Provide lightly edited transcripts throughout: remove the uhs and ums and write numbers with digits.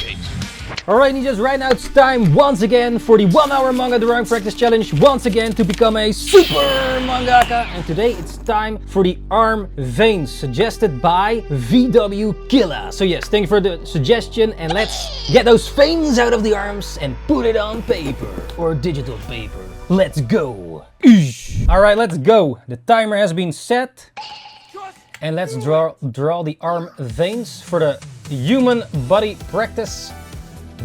Ninjakees. Alright ninjas, right now it's time once again for the 1 hour manga drawing practice challenge, once again to become a super mangaka. And today it's time for the arm veins, suggested by VW Killa. So yes, thank you for the suggestion, and let's get those veins out of the arms and put it on paper or digital paper. Let's go. Alright, let's go. The timer has been set. And let's draw the arm veins for the human body practice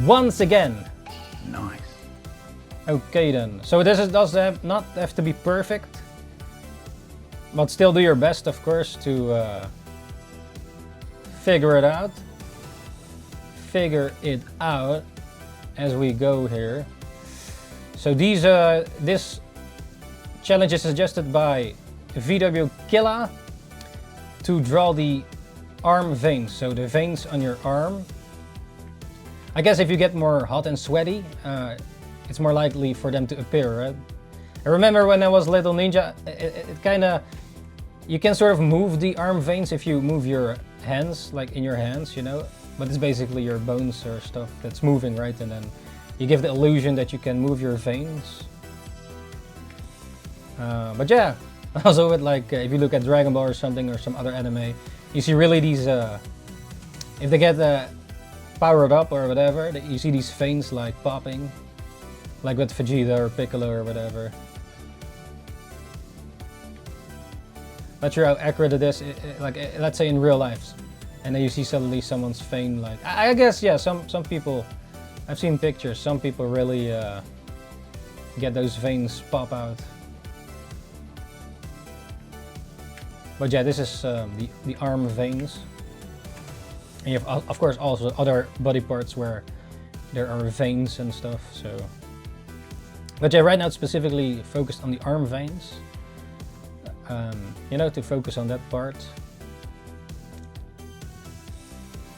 once again. Nice. Okay then. So this does not have to be perfect, but still do your best, of course, to figure it out. Figure it out as we go here. So this challenge is suggested by VW Killa to draw the arm veins, so the veins on your arm. I guess if you get more hot and sweaty, it's more likely for them to appear, right? I remember when I was little ninja, it kind of, you can sort of move the arm veins if you move your hands, like in your hands, you know? But it's basically your bones or stuff that's moving, right? And then you give the illusion that you can move your veins. But yeah, also with like, if you look at Dragon Ball or something, or some other anime, you see really these, if they get powered up or whatever, you see these veins like popping, like with Vegeta or Piccolo or whatever. Not sure how accurate it is, like let's say in real life, and then you see suddenly someone's vein, like, I guess, yeah, some people, I've seen pictures, some people really get those veins pop out. But yeah, this is the arm veins. And you have, of course, also other body parts where there are veins and stuff, so. But yeah, right now it's specifically focused on the arm veins. You know, to focus on that part.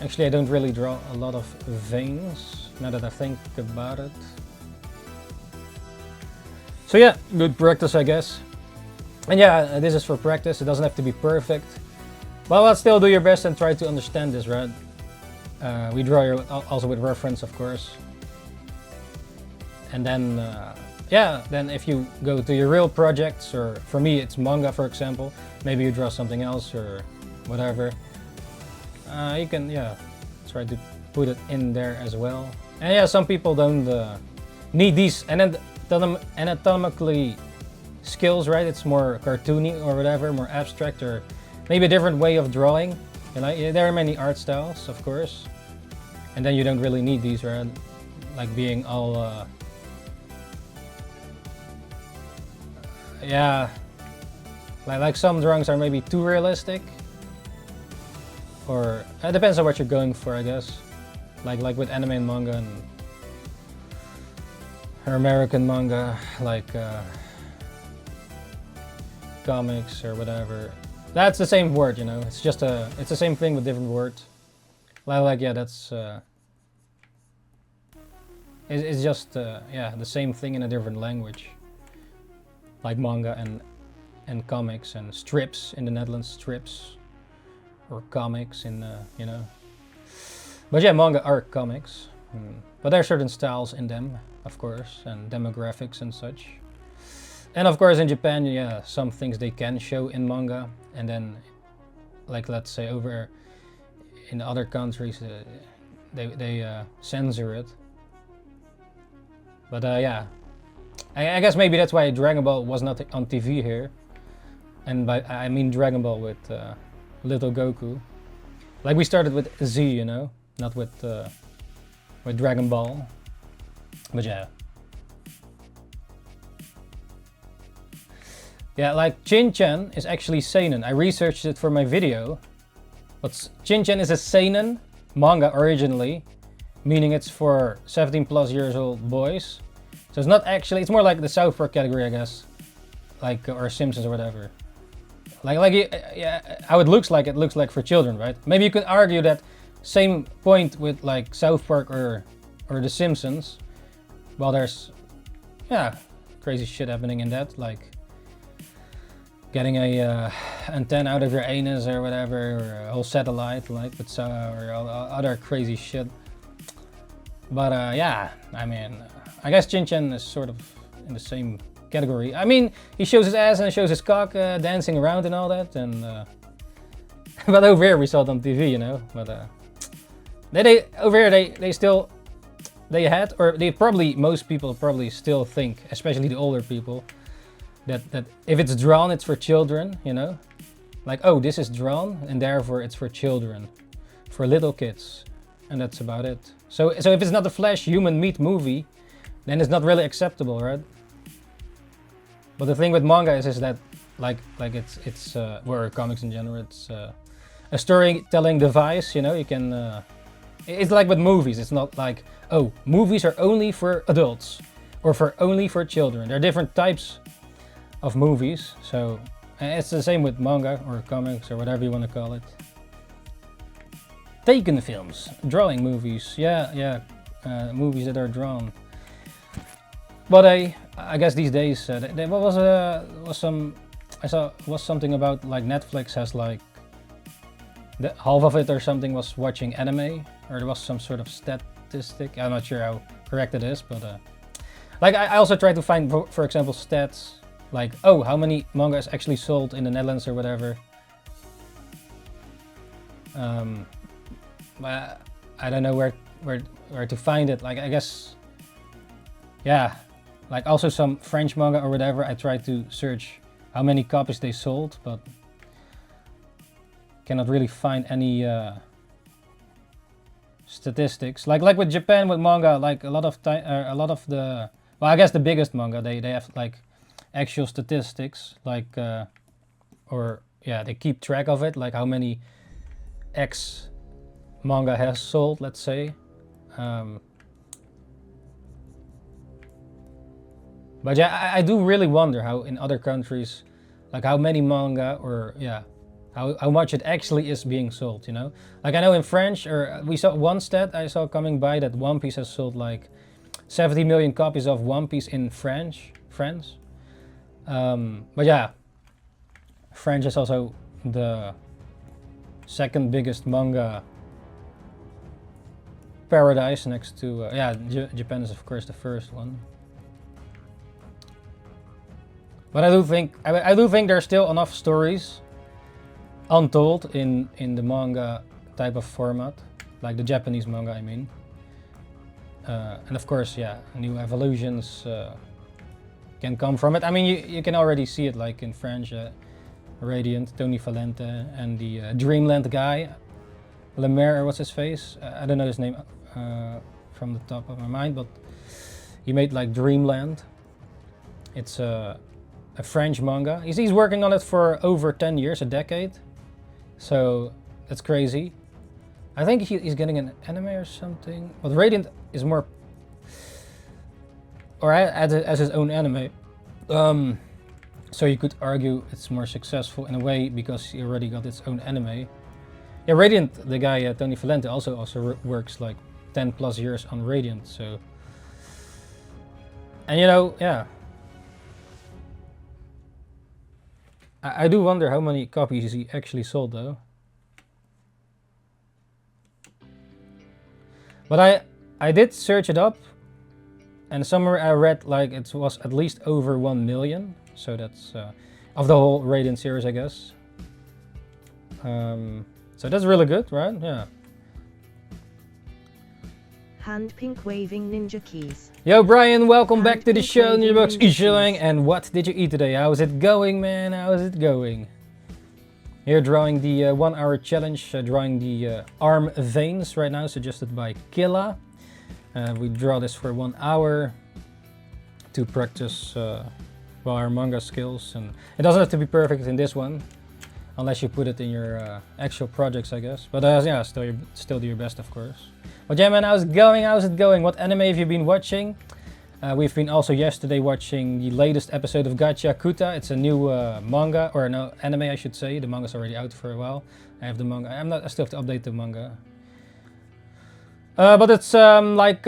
Actually, I don't really draw a lot of veins, now that I think about it. So yeah, good practice, I guess. And yeah, this is for practice, it doesn't have to be perfect. But still do your best and try to understand this, right? We draw also with reference, of course. And then, yeah, then if you go to your real projects, or for me it's manga, for example, maybe you draw something else or whatever. You can, yeah, try to put it in there as well. And yeah, some people don't need these anatomically skills, right? It's more cartoony or whatever, more abstract, or maybe a different way of drawing. You know, there are many art styles, of course, and then you don't really need these, right? Like being all, yeah, like some drawings are maybe too realistic, or it depends on what you're going for, I guess. Like with anime and manga or American manga, like comics or whatever. That's the same word, you know. It's just it's the same thing with different words. Like yeah, that's it's just yeah, the same thing in a different language. Like manga and comics and strips in the Netherlands, strips or comics in you know. But yeah, manga are comics, but there are certain styles in them, of course, and demographics and such. And of course in Japan, yeah, some things they can show in manga, and then, like, let's say over in other countries, they censor it. But yeah, I guess maybe that's why Dragon Ball was not on TV here. And I mean Dragon Ball with little Goku. Like we started with Z, you know, not with Dragon Ball. But yeah. Yeah, like Shin-chan is actually seinen. I researched it for my video. But Shin-chan is a seinen manga originally, meaning it's for 17 plus years old boys. So it's not actually, it's more like the South Park category, I guess. Like, or Simpsons or whatever. Like yeah, how it looks like for children, right? Maybe you could argue that same point with like South Park or The Simpsons. Well, there's, yeah, crazy shit happening in that, like getting a antenna out of your anus or whatever, or a whole satellite, like, but or other crazy shit. But yeah, I mean, I guess Chin-Chan is sort of in the same category. I mean, he shows his ass and shows his cock dancing around and all that, and but over here we saw it on TV, you know. But they over here they still had, or they probably, most people probably still think, especially the older people, that if it's drawn, it's for children, you know. Like, oh, this is drawn and therefore it's for children, for little kids, and that's about it. So if it's not a flesh human meat movie, then it's not really acceptable, right? But the thing with manga is that like it's or comics in general, it's a storytelling device, you know. You can it's like with movies. It's not like, oh, movies are only for adults or only for children. There are different types of movies, so it's the same with manga or comics or whatever you want to call it. Taken films, drawing movies, yeah, movies that are drawn. But I guess these days there was something about like Netflix has like half of it or something was watching anime, or there was some sort of statistic. I'm not sure how correct it is, but like I also tried to find, for example, stats like, oh, how many manga is actually sold in the Netherlands or whatever. But I don't know where to find it. Like, I guess, yeah, like also some French manga or whatever. I tried to search how many copies they sold, but cannot really find any statistics. Like with Japan with manga, like a lot of the, well, I guess the biggest manga, they have like actual statistics, like or yeah, they keep track of it, like how many X manga has sold, let's say. But yeah, I do really wonder how in other countries, like how many manga, or yeah, how much it actually is being sold, you know? Like I know in French, or we saw one stat I saw coming by that One Piece has sold like 70 million copies of One Piece in France. But yeah, French is also the second biggest manga paradise next to, yeah, Japan is of course the first one. But I do think there's still enough stories untold in the manga type of format, like the Japanese manga, I mean. And of course, yeah, new evolutions can come from it. I mean, you can already see it, like in French, Radiant, Tony Valente, and the Dreamland guy, Lemaire, or what's his face? I don't know his name from the top of my mind, but he made like Dreamland. It's a French manga. He's working on it for over 10 years, a decade. So that's crazy. I think he's getting an anime or something. But Radiant is more, or as his own anime. So you could argue it's more successful in a way because he already got its own anime. Yeah, Radiant, the guy Tony Valente also works like 10 plus years on Radiant. So, and you know, yeah. I do wonder how many copies he actually sold though. But I did search it up, and somewhere I read like it was at least over 1 million. So that's of the whole Radiant series, I guess. So that's really good, right? Yeah. Hand pink waving Ninjakees. Yo Brian, welcome back to the show, NINJABOX ishhh. And what did you eat today? How's it going, man? How's it going? Here drawing the 1 hour challenge, drawing the arm veins right now, suggested by Killa. We draw this for 1 hour to practice well, our manga skills, and it doesn't have to be perfect in this one, unless you put it in your actual projects, I guess. But yeah, still do your best, of course. But yeah, man, how's it going? How's it going? What anime have you been watching? We've been also yesterday watching the latest episode of Gacha Kuta. It's a new manga, or no, anime I should say. The manga's already out for a while. I have the manga. I still have to update the manga. But it's like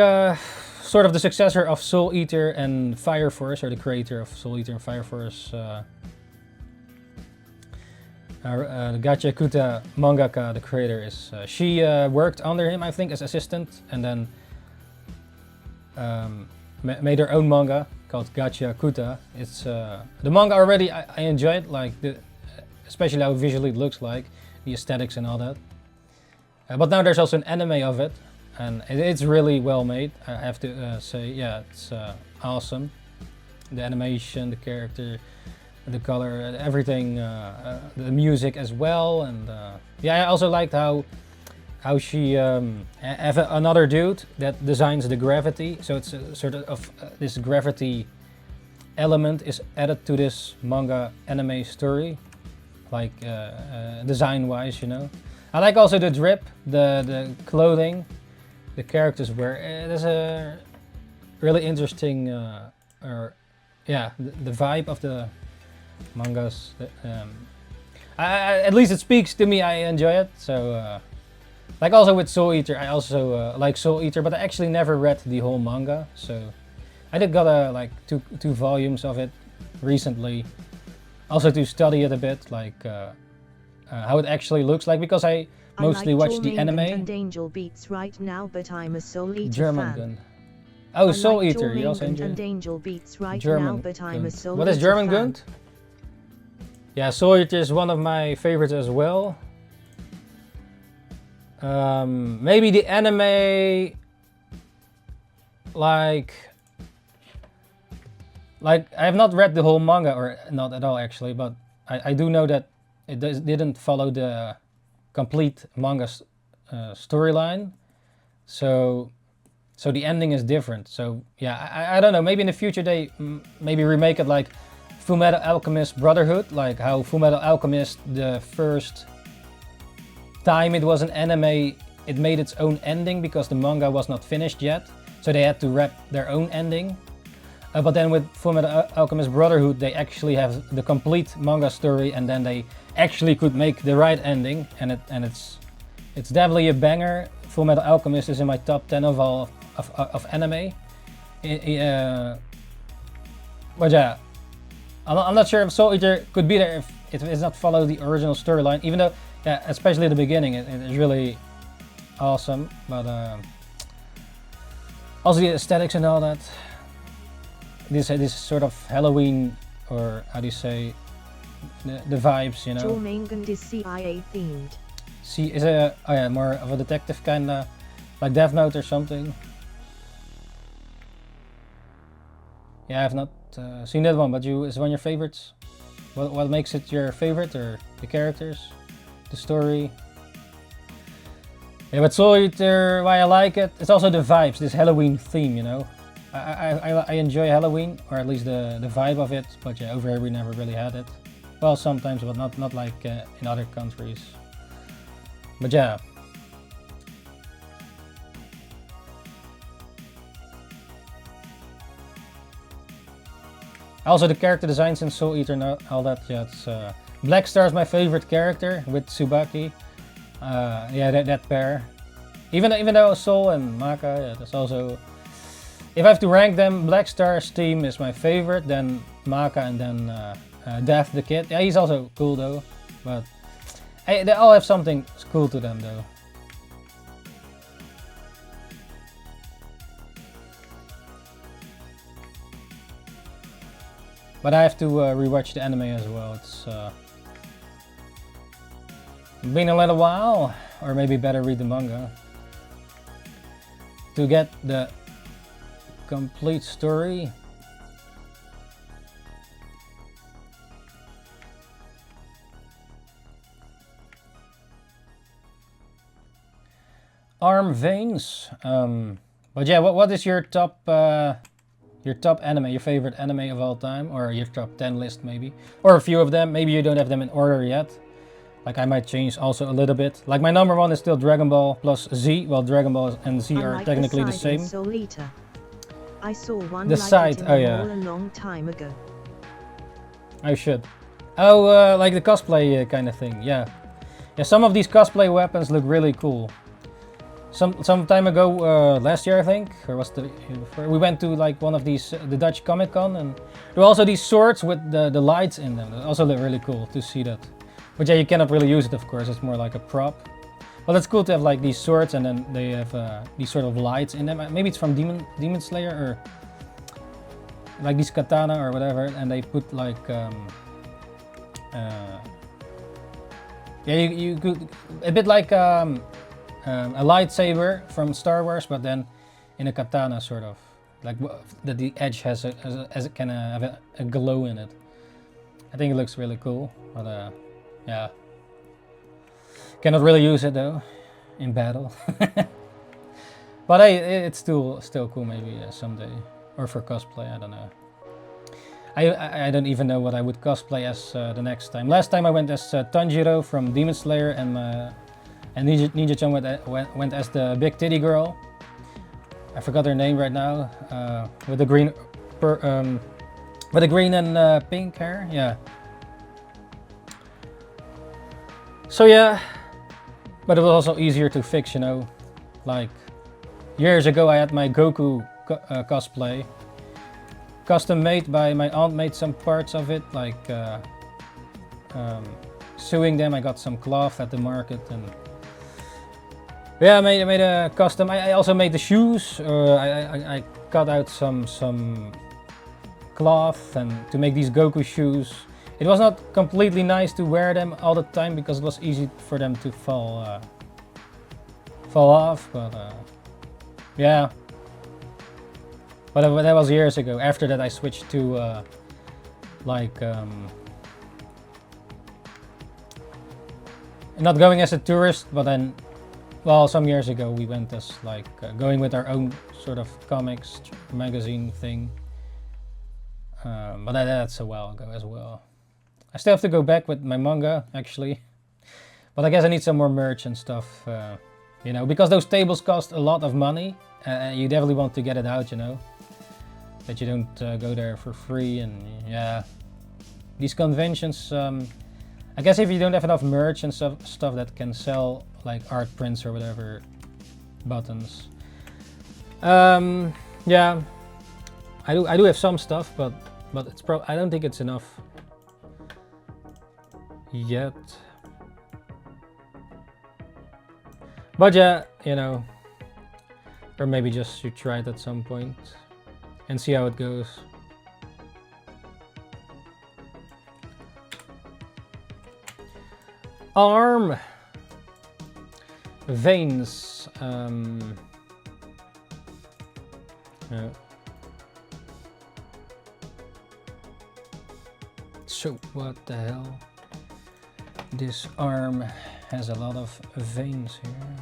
sort of the successor of Soul Eater and Fire Force, or the creator of Soul Eater and Fire Force. The Gacha Kuta mangaka, the creator, is she worked under him, I think, as assistant, and then made her own manga called Gacha Kuta. It's the manga already I enjoyed, like especially how visually it looks like, the aesthetics and all that. But now there's also an anime of it, and it's really well made. I have to say, yeah, it's awesome. The animation, the character, the color, everything, the music as well, and yeah, I also liked how she have another dude that designs the gravity, so it's a sort of this gravity element is added to this manga anime story, like design wise, you know. I like also the drip, the clothing the characters wear. There's a really interesting yeah, the vibe of the mangas. At least it speaks to me. I enjoy it. So like also with Soul Eater, I also like Soul Eater, but I actually never read the whole manga. So I did got like two volumes of it recently, also to study it a bit, like how it actually looks like, because I mostly watch the anime. And Angel Beats right now, but I'm a Soul Eater German fan. Gun. Oh, Soul like Eater. You also enjoy and Angel Beats right German now, but I'm a Soul What is Eater German fan. Gun? Yeah, Soul Eater is one of my favorites as well. Maybe the anime, like I have not read the whole manga, or not at all actually, but I do know that it didn't follow the complete manga storyline, so the ending is different. So yeah, I don't know, maybe in the future they maybe remake it like Fullmetal Alchemist Brotherhood, like how Fullmetal Alchemist, the first time it was an anime, it made its own ending because the manga was not finished yet, so they had to wrap their own ending. But then with Fullmetal Alchemist Brotherhood, they actually have the complete manga story, and then they actually could make the right ending, and it's definitely a banger. Fullmetal Alchemist is in my top 10 of all of anime. But yeah, I'm not sure if Soul Eater could be there if it does not follow the original storyline, even though, yeah, especially at the beginning, it is really awesome. But also the aesthetics and all that. This sort of Halloween, or how do you say, the vibes, you know. Jormungand is CIA themed. See, is a oh yeah, more of a detective kind of, like Death Note or something. Yeah, I have not seen that one, but is it one of your favorites? What makes it your favorite, or the characters, the story? Yeah, but Soul Eater, why I like it, it's also the vibes, this Halloween theme, you know. I enjoy Halloween, or at least the vibe of it, but yeah, over here we never really had it. Well, sometimes, but not like in other countries. But yeah. Also the character designs in Soul Eater and all that, yeah, it's Black Star is my favorite character with Tsubaki. Yeah, that pair. Even though Soul and Maka, yeah, that's also. If I have to rank them, Black Star's team is my favorite, then Maka, and then Death the Kid. Yeah, he's also cool though, but hey, they all have something cool to them though. But I have to rewatch the anime as well. It's been a little while, or maybe better read the manga to get the complete story. Arm veins. But yeah, what is your top anime, your favorite anime of all time, or your top 10 list maybe, or a few of them? Maybe you don't have them in order yet. Like I might change also a little bit. Like my number one is still Dragon Ball plus Z. Well, Dragon Ball and Z are technically the same. Soul Eater. I saw one the like side, it in oh the yeah, mall a long time ago. I should. Oh, like the cosplay kind of thing. Yeah, yeah. Some of these cosplay weapons look really cool. Some time ago, last year I think, or was the year before, we went to like one of these, the Dutch Comic Con, and there were also these swords with the lights in them. That also look really cool to see that. But yeah, you cannot really use it, of course. It's more like a prop. Well, it's cool to have like these swords, and then they have these sort of lights in them. Maybe it's from Demon Slayer, or like these katana or whatever, and they put like yeah, you could a bit like a lightsaber from Star Wars, but then in a katana sort of, like that the edge has it can have a glow in it. I think it looks really cool, but yeah, cannot really use it though in battle. But hey, it's still cool, maybe someday, or for cosplay. I don't know. I don't even know what I would cosplay as the next time. Last time I went as Tanjiro from Demon Slayer, and Ninja-chan went as the big titty girl. I forgot her name right now. With the green, and pink hair. Yeah. So yeah, but it was also easier to fix, you know. Like years ago, I had my Goku cosplay. Custom made by my aunt, made some parts of it, like sewing them. I got some cloth at the market, and yeah, I made a custom. I also made the shoes. I cut out some cloth and to make these Goku shoes. It was not completely nice to wear them all the time because it was easy for them to fall off, but yeah. But that was years ago. After that, I switched to not going as a tourist, but then, well, some years ago we went as like going with our own sort of comics magazine thing. But that's a while ago as well. I still have to go back with my manga actually, but I guess I need some more merch and stuff. You know, because those tables cost a lot of money. You definitely want to get it out, you know. That you don't go there for free, and yeah, these conventions. I guess if you don't have enough merch and stuff that can sell, like art prints or whatever, buttons. Yeah, I do have some stuff, but it's I don't think it's enough yet. But yeah, you know, or maybe just to try it at some point and see how it goes. Arm veins. Yeah. So what the hell? This arm has a lot of veins here.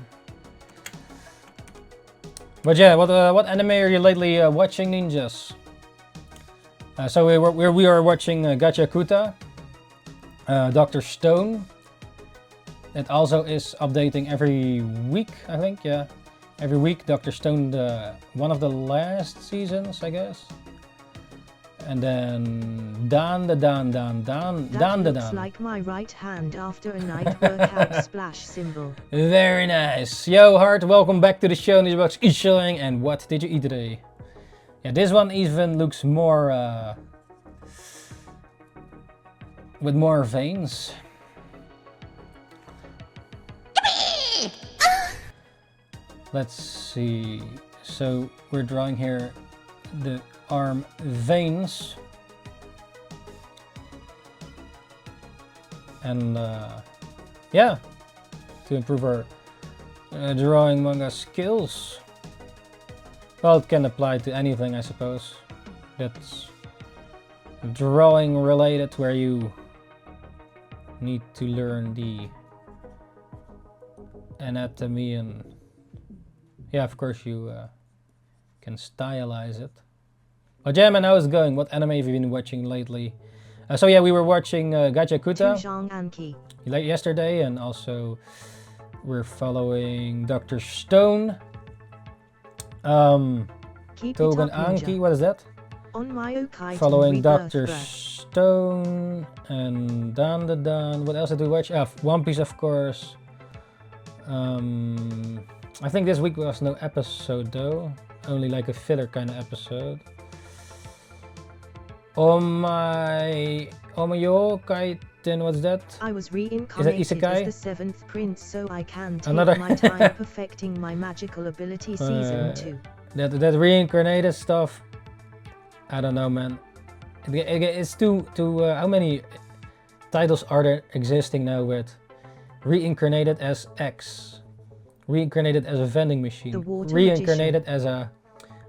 But yeah, what anime are you lately watching, ninjas? So we are watching Gachakuta, Dr. Stone. It also is updating every week, I think. Yeah, every week. Dr. Stone, one of the last seasons, I guess. And then Dan. That looks like my right hand after a night workout splash symbol. Very nice. Yo, Hart, welcome back to the show. NINJABOX is showing. And what did you eat today? Yeah, this one even looks more with more veins. Let's see. So we're drawing here the arm veins, and yeah, to improve our drawing manga skills. Well, it can apply to anything, I suppose, that's drawing related, where you need to learn the anatomy, and yeah, of course you can stylize it. But yeah, man, how's it going? What anime have you been watching lately? So yeah, we were watching Gachakuta yesterday, and also we're following Dr. Stone. Togen Anki, what is that? On my Okai following Dr. Stone and Dan. What else did we watch? One Piece, of course. I think this week was no episode though, only like a filler kind of episode. Omayo Kaiten, what's that? I was reincarnated isekai? as the seventh prince so I can take Another- my time perfecting my magical ability season 2. That reincarnated stuff, I don't know, man. It's too how many titles are there existing now with reincarnated as X, reincarnated as a vending machine, The water reincarnated as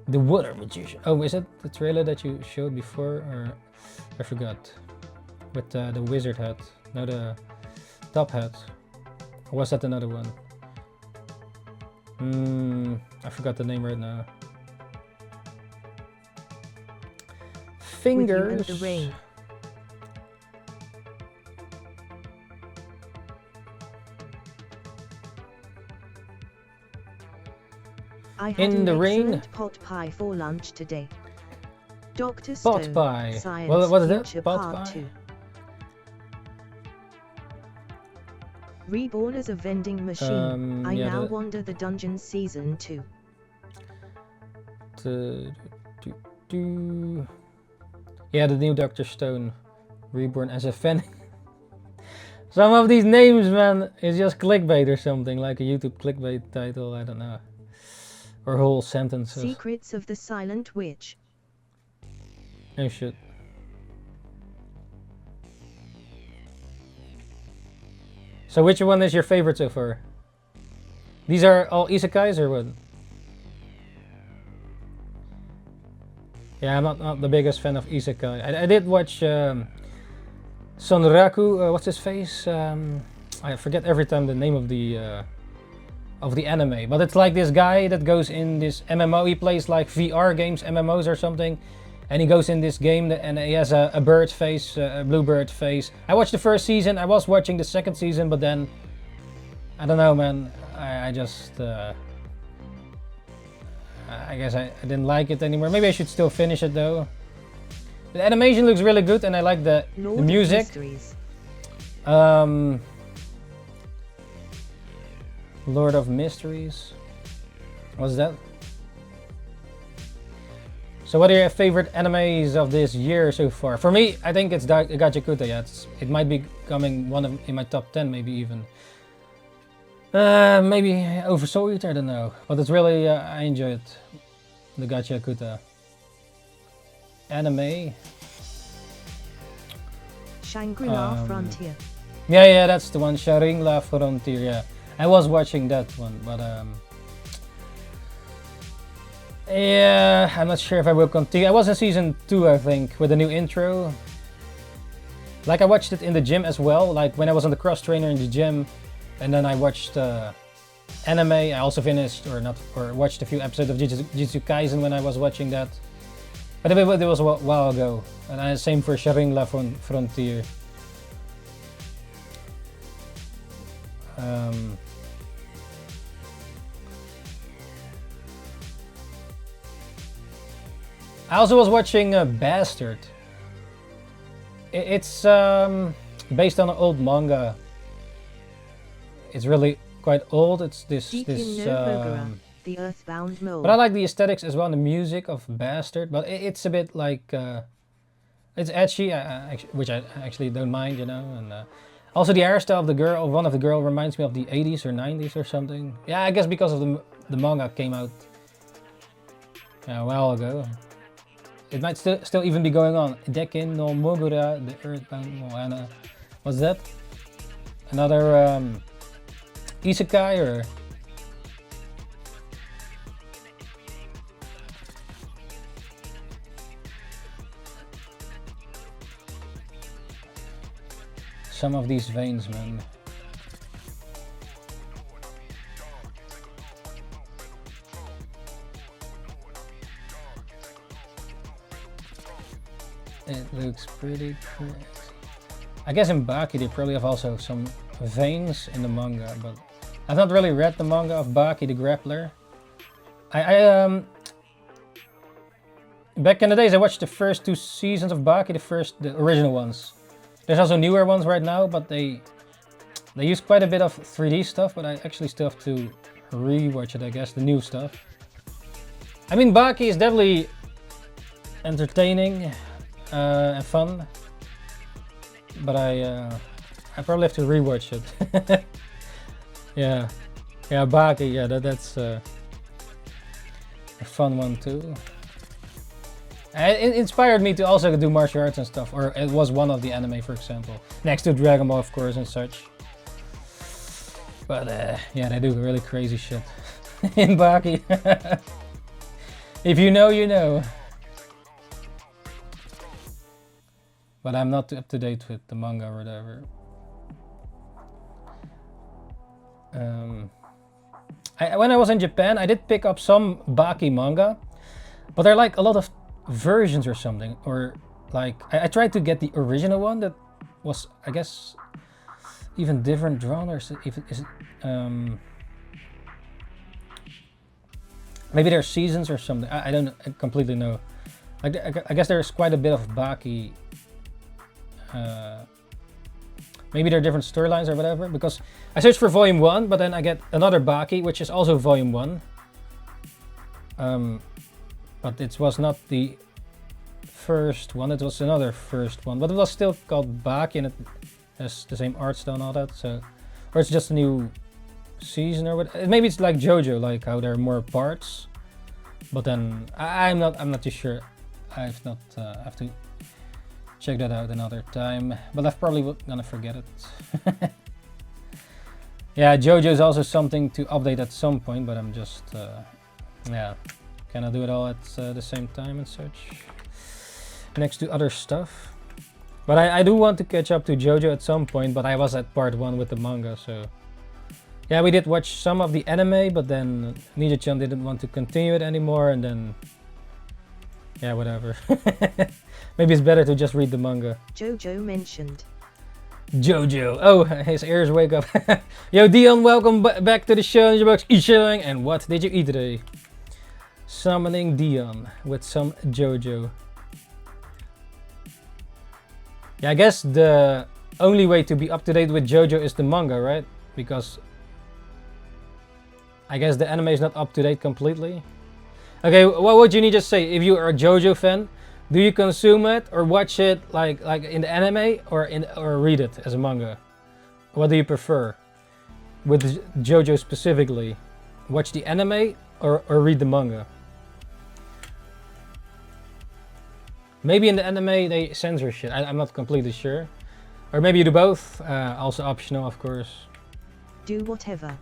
the water magician. Oh, is it the trailer that you showed before, or I forgot? With the wizard hat, no, the top hat. Or was that another one? I forgot the name right now. Fingers. With you and the rain. I had In an the rain. excellent pot pie for lunch today. Dr. Pot Stone, pie. Science What is Future it? Pot Part pie? 2. Reborn as a vending machine, I yeah, now wander the dungeon season 2. Yeah, the new Dr. Stone, reborn as a vending. Some of these names, man, is just clickbait or something, like a YouTube clickbait title, I don't know. Or whole sentences. Secrets of the Silent Witch. Oh shit. So which one is your favorite so far? These are all isekais or what? Yeah, I'm not the biggest fan of isekai. I did watch Sonraku, what's his face? I forget every time the name of the anime, but it's like this guy that goes in this MMO. He plays like VR games, MMOs or something, and he goes in this game and he has a bird face, a blue bird face. I watched the first season. I was watching the second season, but then I don't know, man. I just I guess I didn't like it anymore. Maybe I should still finish it though. The animation looks really good, and I like the music. Mysteries. Lord of Mysteries. What's that? So what are your favorite animes of this year so far? For me, I think it's Gachakuta. Yeah, it might be coming in my top 10, maybe even. Maybe Oversold, I don't know. But it's really, I enjoy it. The Gachakuta anime. Shangri-La Frontier. Yeah, that's the one. Shangri-La Frontier. Yeah, I was watching that one, but yeah, I'm not sure if I will continue. I was in season 2, I think, with a new intro. Like I watched it in the gym as well. Like when I was on the cross trainer in the gym, and then I watched anime. I also finished or watched a few episodes of Jujutsu Kaisen when I was watching that. But it was a while ago. And same for Shangri-La Frontier. I also was watching Bastard. It's based on an old manga. It's really quite old. It's this the Earthbound Mole. But I like the aesthetics as well, and the music of Bastard. But it's a bit like it's edgy, which I actually don't mind, you know. And also the hairstyle of the girl, one of the girl, reminds me of the 80s or 90s or something. Yeah, I guess because of the manga came out a while ago. It might still even be going on. Dekin no Mogura, the Earthbound Mole. And what's that? Another isekai or? Some of these veins, man. It looks pretty crazy. I guess in Baki they probably have also some veins in the manga, but I've not really read the manga of Baki the Grappler. I back in the days I watched the first 2 seasons of Baki, the original ones. There's also newer ones right now, but they use quite a bit of 3D stuff, but I actually still have to rewatch it, I guess, the new stuff. I mean, Baki is definitely entertaining. and fun, but I probably have to rewatch it. Yeah, Baki. Yeah, that's a fun one too. It inspired me to also do martial arts and stuff, or it was one of the anime, for example, next to Dragon Ball, of course, and such. But yeah, they do really crazy shit in Baki. If you know, you know. But I'm not up to date with the manga or whatever. When I was in Japan, I did pick up some Baki manga, but they're like a lot of versions or something, or like I tried to get the original one that was, I guess, even different drawn, or if it is maybe there are seasons or something. I don't completely know. I guess there's quite a bit of Baki. Maybe there are different storylines or whatever, because I searched for volume 1, but then I get another Baki, which is also volume 1. But it was not the first one, it was another first one, but it was still called Baki, and it has the same art style and all that, so, or it's just a new season or what. Maybe it's like JoJo, like how there are more parts, but then I'm not too sure. I have to check that out another time, but I'm probably gonna forget it. Yeah, JoJo is also something to update at some point, but I'm just yeah, cannot do it all at the same time and such, next to other stuff. But I do want to catch up to JoJo at some point, but I was at part 1 with the manga, so yeah, we did watch some of the anime, but then Ninja-chan didn't want to continue it anymore, and then yeah, whatever. Maybe it's better to just read the manga. JoJo mentioned. JoJo. Oh, his ears wake up. Yo, Dion, welcome back to the show. NINJABOX ishhh. And what did you eat today? Summoning Dion with some JoJo. Yeah, I guess the only way to be up to date with JoJo is the manga, right? Because I guess the anime is not up to date completely. Okay, what would you need to say if you are a JoJo fan? Do you consume it or watch it like in the anime, or read it as a manga? What do you prefer with JoJo specifically? Watch the anime or read the manga? Maybe in the anime they censor shit. I'm not completely sure. Or maybe you do both. Also optional, of course. Do whatever.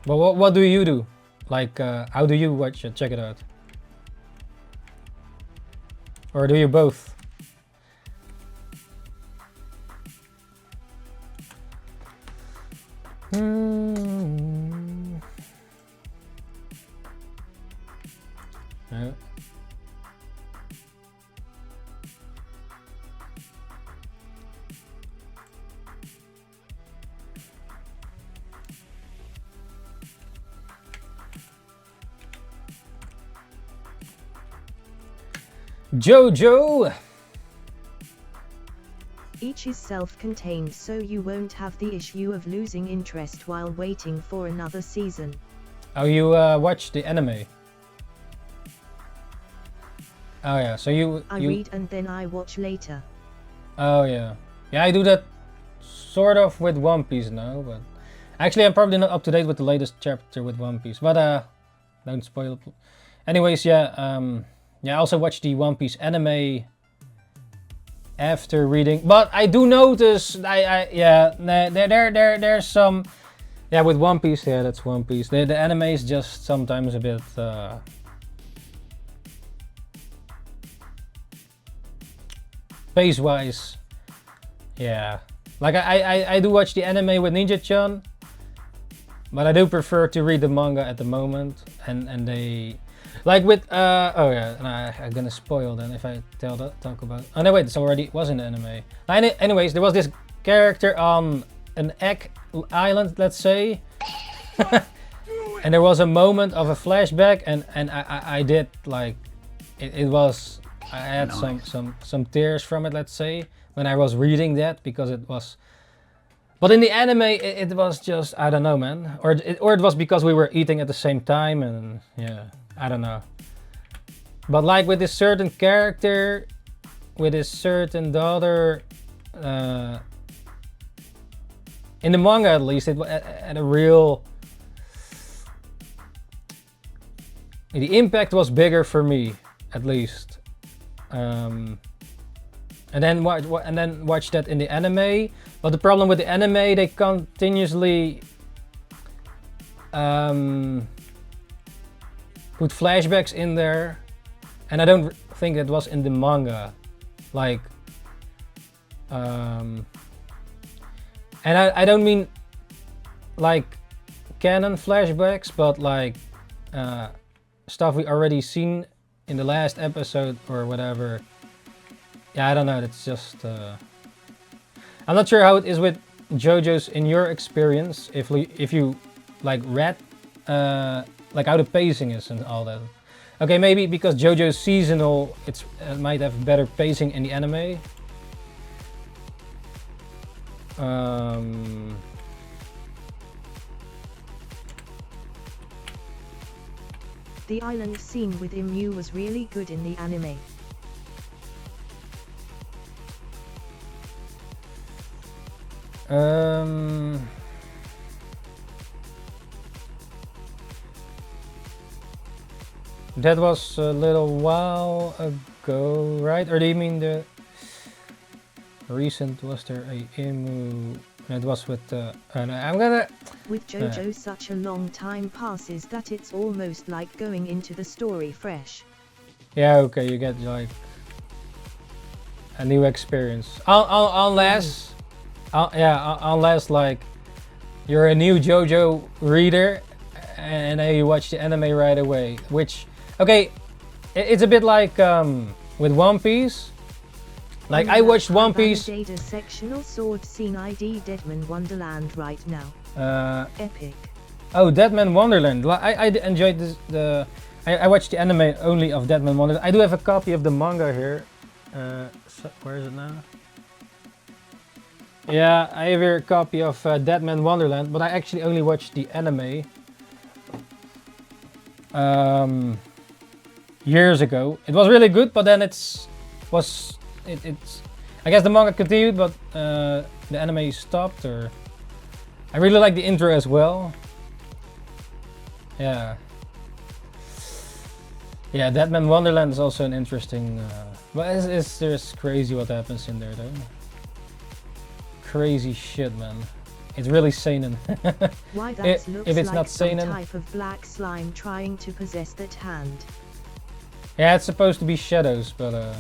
But what do you do? Like, how do you watch it? Check it out. Or do you both? No. JoJo! Each is self-contained, so you won't have the issue of losing interest while waiting for another season. Oh, you watch the anime? Oh yeah, so you read and then I watch later. Oh yeah. Yeah, I do that sort of with One Piece now, but actually I'm probably not up to date with the latest chapter with One Piece, but don't spoil it. Anyways, yeah, yeah, I also watched the One Piece anime after reading, but I do notice, yeah, there's some, yeah, with One Piece, yeah, that's One Piece. The anime is just sometimes a bit, pace-wise, yeah. Like I do watch the anime with Ninja-chan, but I do prefer to read the manga at the moment, and they. Like with, oh yeah, and I'm gonna spoil then if I talk about, oh no wait, this already was in the anime. Anyways, there was this character on an egg island, let's say. And there was a moment of a flashback, and I did like, it was, I had some tears from it, let's say, when I was reading that, because it was, but in the anime it was just, I don't know, man, or it was because we were eating at the same time, and yeah. I don't know. But like with this certain character, with his certain daughter, in the manga at least, it had a real... The impact was bigger for me, at least. And then watch that in the anime. But the problem with the anime, they continuously put flashbacks in there, and I don't think it was in the manga. Like, and I don't mean like canon flashbacks, but like stuff we already seen in the last episode or whatever. Yeah, I don't know. It's just I'm not sure how it is with JoJo's in your experience. If you like read like how the pacing is and all that. Okay, maybe because JoJo's seasonal, it might have better pacing in the anime. The island scene with Imu was really good in the anime. That was a little while ago, right? Or do you mean the recent? Was there a Imu? It was with no, I'm gonna... With JoJo, such a long time passes that it's almost like going into the story fresh. Yeah, okay, you get like a new experience. Unless, unless like you're a new JoJo reader and then you watch the anime right away. Which, okay, it's a bit like with One Piece. Like I watched One Piece. Data sectional sword scene ID Deadman Wonderland right now. Epic. Oh, Deadman Wonderland. I enjoyed this. I watched the anime only of Deadman Wonderland. I do have a copy of the manga here. So where is it now? Yeah, I have here a copy of Deadman Wonderland, but I actually only watched the anime years ago. It was really good, but then it's I guess the manga continued, but the anime stopped. Or I really like the intro as well. Yeah, Deadman Wonderland is also an interesting. But it's just crazy what happens in there, though. Crazy shit, man. It's really seinen. Why that looks if it's like not some seinen. type of black slime trying to possess that hand. Yeah, it's supposed to be shadows, but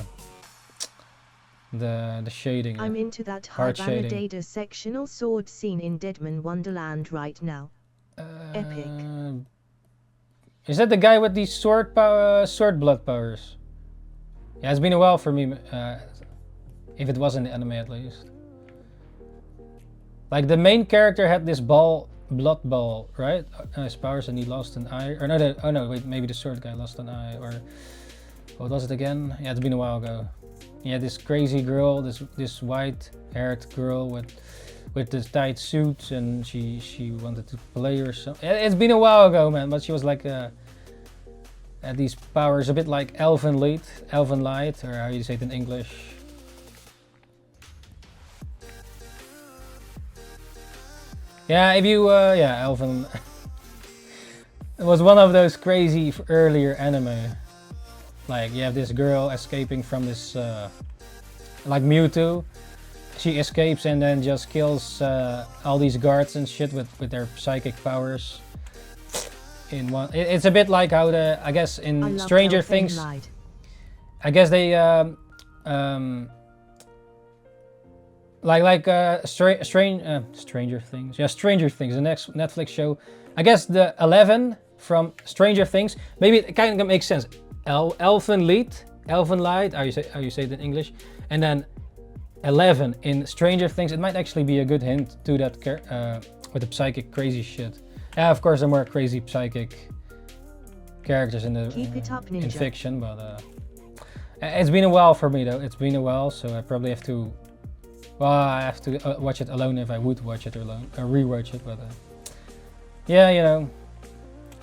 the shading. I'm into that Havana Data sectional sword scene in Deadman Wonderland right now. Epic. Is that the guy with these sword blood powers? Yeah, it's been a while for me. If it was in the anime at least. Like the main character had this blood ball, right? His powers, and he lost an eye. Or no, oh no, wait, maybe the sword guy lost an eye. Or what was it again? Yeah, it's been a while ago. Yeah, this crazy girl, this white-haired girl with this tight suit, and she wanted to play or something. It's been a while ago, man. But she was like had these powers, a bit like Elven Light, or how you say it in English. Yeah, if you Elven. It was one of those crazy earlier anime. Like you have this girl escaping from this like Mewtwo. She escapes and then just kills all these guards and shit with their psychic powers. In one, it's a bit like how I guess in Stranger Things. I guess they Stranger Things. Yeah, Stranger Things, the next Netflix show. I guess the 11 from Stranger Things. Maybe it kind of makes sense. Elven Light, how you say it in English, and then 11 in Stranger Things. It might actually be a good hint to that with the psychic crazy shit. Yeah, of course, there are more crazy psychic characters in the in fiction, but it's been a while for me though. It's been a while, so I probably have to. Well, I have to watch it alone if I would watch it alone, or rewatch it. But yeah, you know,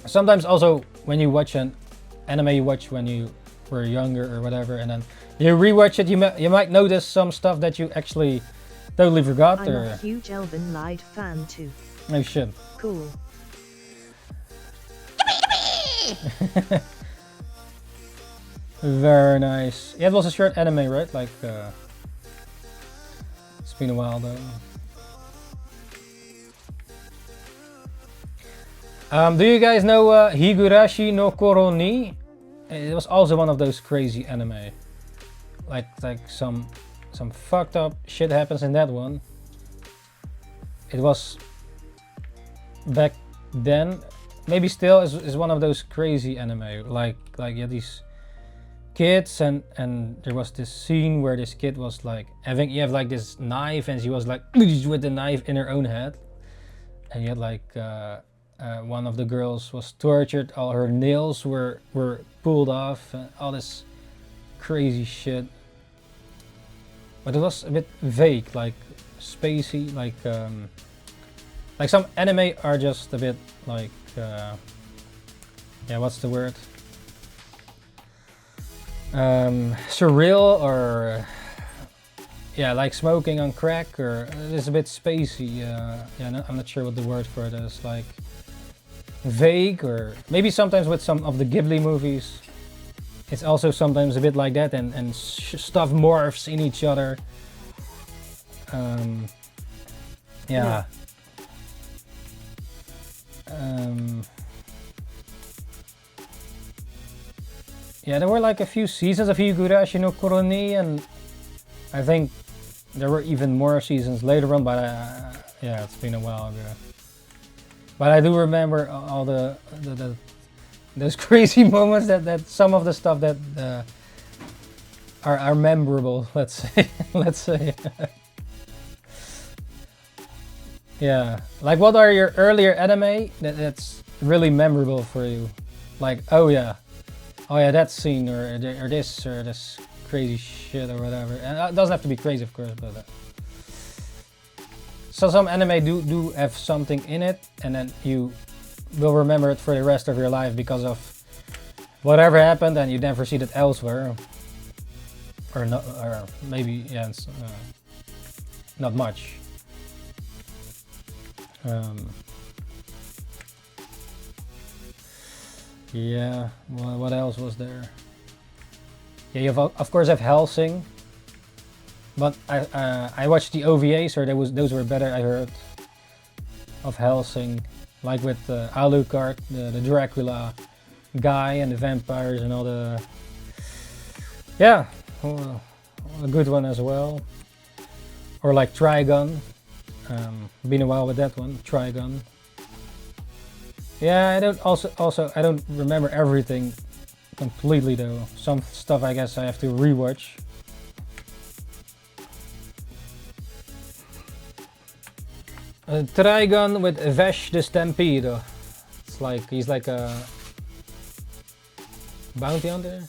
sometimes also when you watch an anime, you watch when you were younger or whatever, and then you rewatch it, you might notice some stuff that you actually totally forgot. I'm a huge Elven Lied fan too. Oh shit. Cool. Very nice. Yeah, it was a short anime, right? Like, it's been a while though. Do you guys know Higurashi no Koro ni? It was also one of those crazy anime. Like some fucked up shit happens in that one. It was back then, maybe still is one of those crazy anime. Like yeah, these kids and there was this scene where this kid was like you have like this knife and she was like with the knife in her own head, and you had like one of the girls was tortured, all her nails were pulled off, and all this crazy shit. But it was a bit vague, like spacey, like some anime are just a bit like yeah, what's the word? Surreal, or yeah, like smoking on crack, or it's a bit spacey. Yeah, I'm not sure what the word for it is. Like vague, or maybe sometimes with some of the Ghibli movies, it's also sometimes a bit like that, and stuff morphs in each other. Yeah. Yeah, there were like a few seasons of Higurashi no Koro ni, and I think there were even more seasons later on, but yeah, it's been a while ago. But I do remember all those crazy moments that some of the stuff that are memorable. Let's say. Yeah, like what are your earlier anime that's really memorable for you? Like oh yeah, that scene, or this crazy shit or whatever. And it doesn't have to be crazy, of course, but so some anime do have something in it, and then you will remember it for the rest of your life because of whatever happened, and you never see that elsewhere, or not, or maybe yeah, it's, not much. Yeah, well, what else was there? Yeah, you have, of course have Hellsing, but I watched the OVAs, or those were better, I heard, of Hellsing, like with Alucard, the Dracula guy, and the vampires and all the, yeah, well, a good one as well. Or like Trigun, been a while with that one, Trigun. Yeah, I don't remember everything completely though. Some stuff I guess I have to rewatch. Trigun with Vesh the Stampede. It's like he's like a bounty hunter,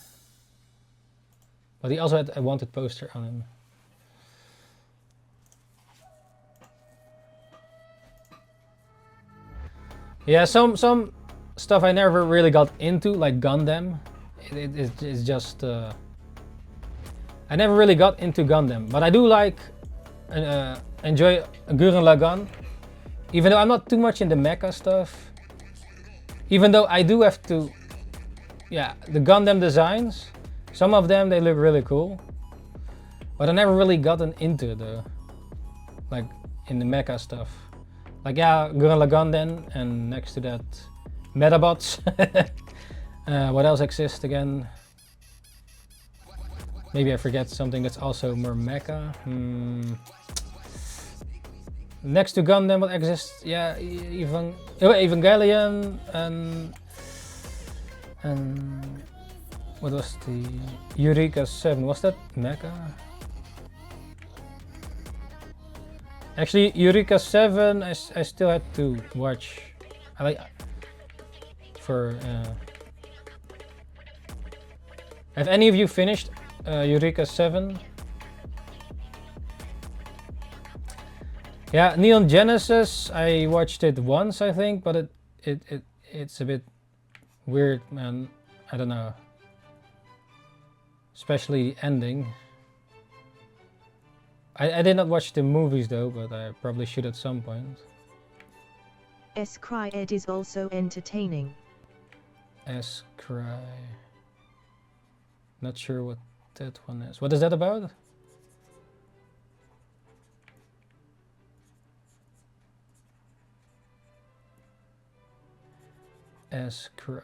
but he also had a wanted poster on him. Yeah, some stuff I never really got into, like Gundam. It's just I never really got into Gundam, but I do like enjoy Gurren Lagann, even though I'm not too much in the mecha stuff. Even though I do have to, yeah, the Gundam designs, some of them they look really cool, but I never really gotten into it though, like in the mecha stuff. Like yeah, Gurren Lagann then, and next to that, Metabots. What else exists again? Maybe I forget something that's also more mecha. Next to Gundam, what exists? Yeah, Evangelion, and what was the Eureka 7? Was that mecha? Actually, Eureka 7, I still had to watch. I like for. Have any of you finished Eureka 7? Yeah, Neon Genesis. I watched it once, I think, but it's a bit weird, man. I don't know. especially the ending. I did not watch the movies though, but I probably should at some point. Cry Ed is also entertaining. Cry. Not sure what that one is. What is that about? Cry.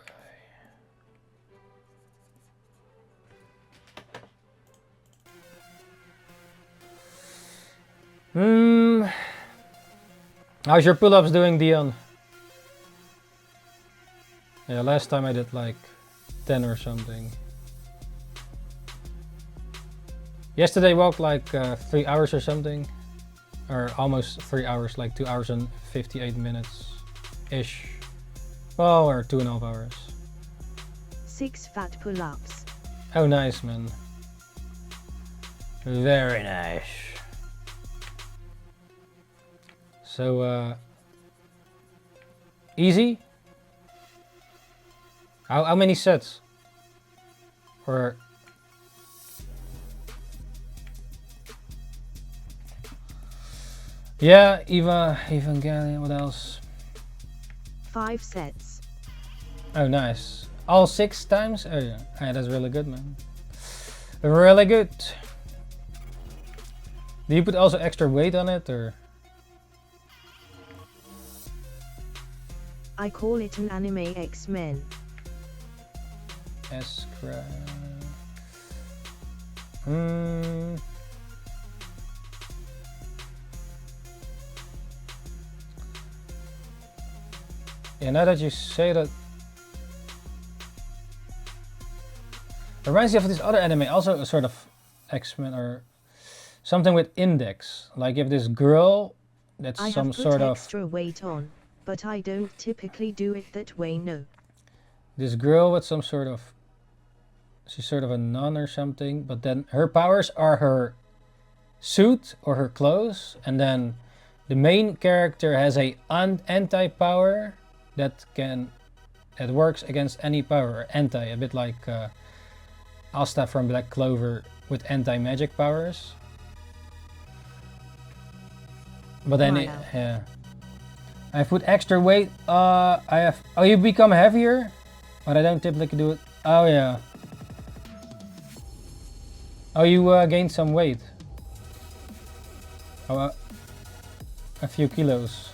How's your pull-ups doing, Dion? Yeah, last time I did like 10 or something. Yesterday walked like 3 hours or something. Or almost 3 hours, like 2 hours and 58 minutes-ish. Well, or 2.5 hours. 6 fat pull-ups. Oh, nice, man. Very nice. So, easy? How many sets? Or... Yeah, Evangelion, what else? 5 sets. Oh, nice. All 6 times? Oh, yeah. Yeah, that's really good, man. Really good. Do you put also extra weight on it, or...? I call it an anime X-Men. Cry. Yeah, now that you say that, it reminds me of this other anime, also a sort of X-Men or something with index. Like if this girl that's I some have put sort of extra weight on, but I don't typically do it that way, no. This girl with some sort of, she's sort of a nun or something, but then her powers are her suit or her clothes, and then the main character has a anti-power that works against any power, or anti, a bit like Asta from Black Clover with anti-magic powers. But then, yeah. I put extra weight. I have. Oh, you become heavier, but I don't typically do it. Oh yeah. Oh, you gained some weight. Oh, a few kilos.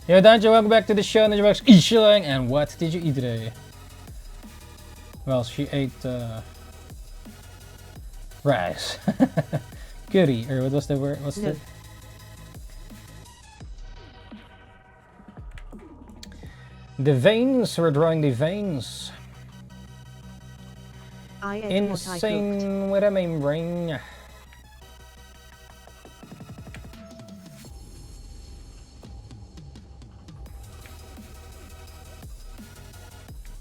Yo, Dante, welcome back to the show. NINJABOX ishhh, and what did you eat today? Well, she ate rice. Curry, or what was the word? What's the? The veins. We're drawing the veins. I ate Insane with a membrane.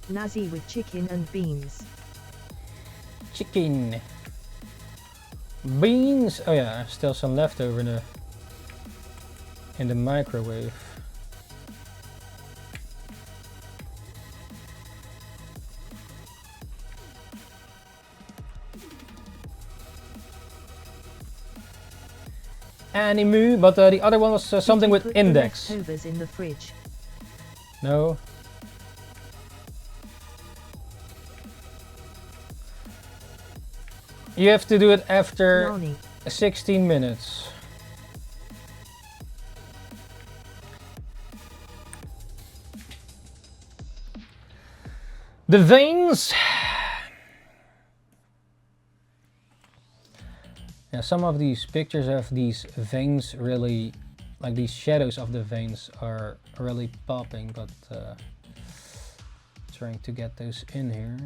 Nazi with chicken and beans. Chicken. Beans. Oh yeah, still some leftover in the microwave. Anime, but the other one was something with put index. The leftovers in the fridge. No. You have to do it after Nani. 16 minutes. The veins. Yeah, some of these pictures of these veins really, like these shadows of the veins are really popping, but trying to get those in here.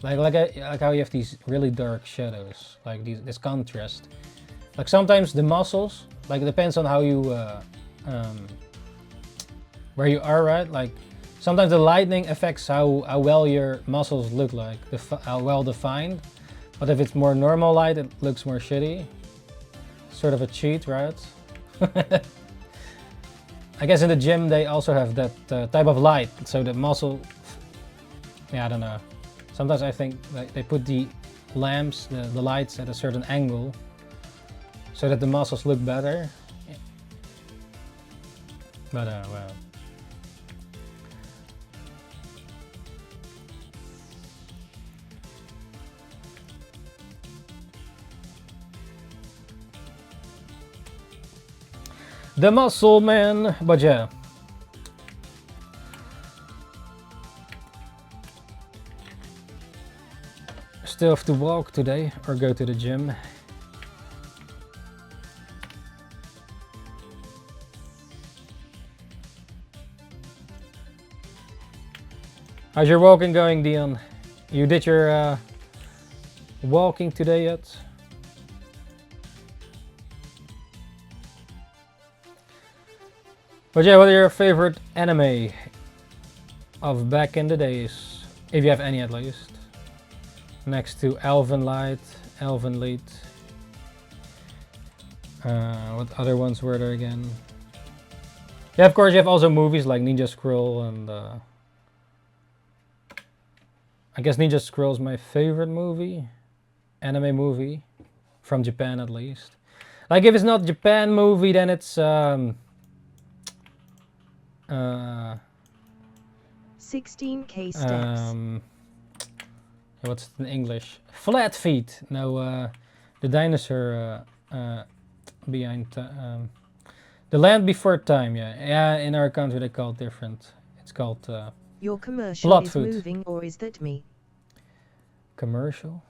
Like how you have these really dark shadows, like this contrast. Like sometimes the muscles, like it depends on how you, where you are, right? Like sometimes the lighting affects how well your muscles look like, how well defined. But if it's more normal light, it looks more shitty. Sort of a cheat, right? I guess in the gym they also have that type of light, so the muscle, yeah, I don't know. Sometimes I think like they put the lamps, the lights at a certain angle so that the muscles look better. But well. The muscle man, but yeah. Still have to walk today or go to the gym. How's your walking going, Dion? You did your walking today yet? But yeah, what are your favorite anime of back in the days? If you have any at least. Next to Elven Light, Elven Light. What other ones were there again? Yeah, of course you have also movies like Ninja Scroll and I guess Ninja Scroll is my favorite movie. Anime movie. From Japan at least. Like if it's not Japan movie then it's 16k steps. What's it in English? Flat Feet. No, the dinosaur behind the Land Before Time. Yeah. In our country they call it different. It's called Your commercial Blood is Food. moving, or is that me? Commercial.